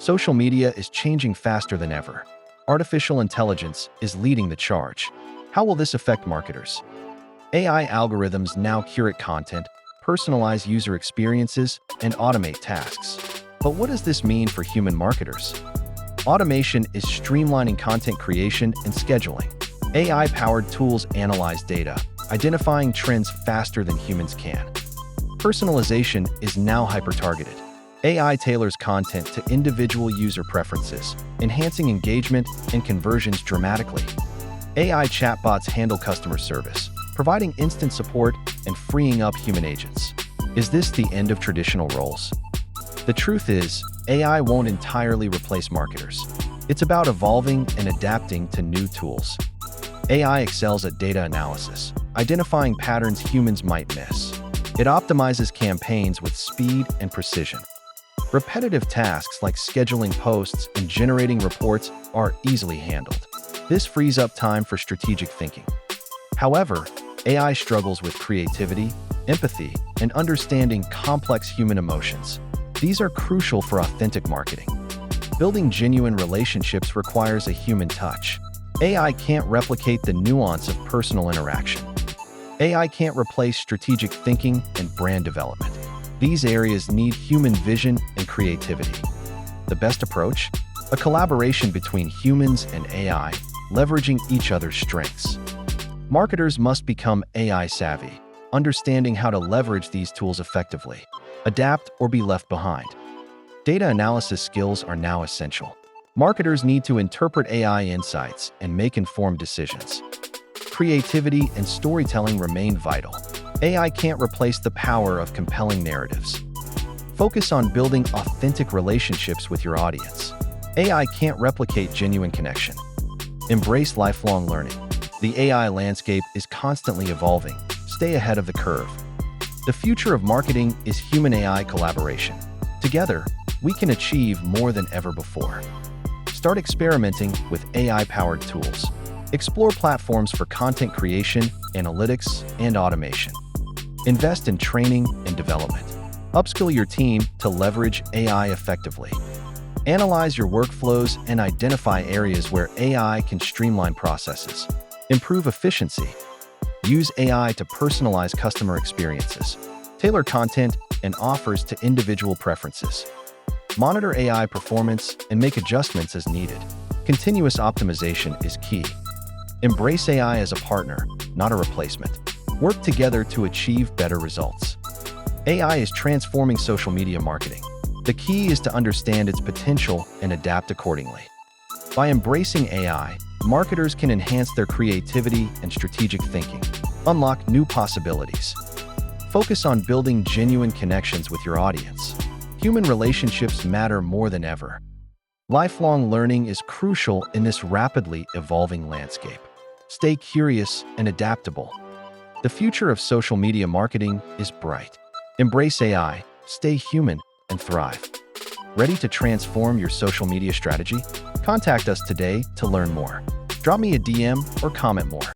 Social media is changing faster than ever. Artificial intelligence is leading the charge. How will this affect marketers? AI algorithms now curate content, personalize user experiences, and automate tasks. But what does this mean for human marketers? Automation is streamlining content creation and scheduling. AI-powered tools analyze data, identifying trends faster than humans can. Personalization is now hyper-targeted. AI tailors content to individual user preferences, enhancing engagement and conversions dramatically. AI chatbots handle customer service, providing instant support and freeing up human agents. Is this the end of traditional roles? The truth is, AI won't entirely replace marketers. It's about evolving and adapting to new tools. AI excels at data analysis, identifying patterns humans might miss. It optimizes campaigns with speed and precision. Repetitive tasks like scheduling posts and generating reports are easily handled. This frees up time for strategic thinking. However, AI struggles with creativity, empathy, and understanding complex human emotions. These are crucial for authentic marketing. Building genuine relationships requires a human touch. AI can't replicate the nuance of personal interaction. AI can't replace strategic thinking and brand development. These areas need human vision and creativity. The best approach? A collaboration between humans and AI, leveraging each other's strengths. Marketers must become AI savvy, understanding how to leverage these tools effectively, adapt or be left behind. Data analysis skills are now essential. Marketers need to interpret AI insights and make informed decisions. Creativity and storytelling remain vital. AI can't replace the power of compelling narratives. Focus on building authentic relationships with your audience. AI can't replicate genuine connection. Embrace lifelong learning. The AI landscape is constantly evolving. Stay ahead of the curve. The future of marketing is human-AI collaboration. Together, we can achieve more than ever before. Start experimenting with AI-powered tools. Explore platforms for content creation, analytics, and automation. Invest in training and development. Upskill your team to leverage AI effectively. Analyze your workflows and identify areas where AI can streamline processes. Improve efficiency. Use AI to personalize customer experiences. Tailor content and offers to individual preferences. Monitor AI performance and make adjustments as needed. Continuous optimization is key. Embrace AI as a partner, not a replacement. Work together to achieve better results. AI is transforming social media marketing. The key is to understand its potential and adapt accordingly. By embracing AI, marketers can enhance their creativity and strategic thinking, unlock new possibilities. Focus on building genuine connections with your audience. Human relationships matter more than ever. Lifelong learning is crucial in this rapidly evolving landscape. Stay curious and adaptable. The future of social media marketing is bright. Embrace AI, stay human, and thrive. Ready to transform your social media strategy? Contact us today to learn more. Drop me a DM or comment more.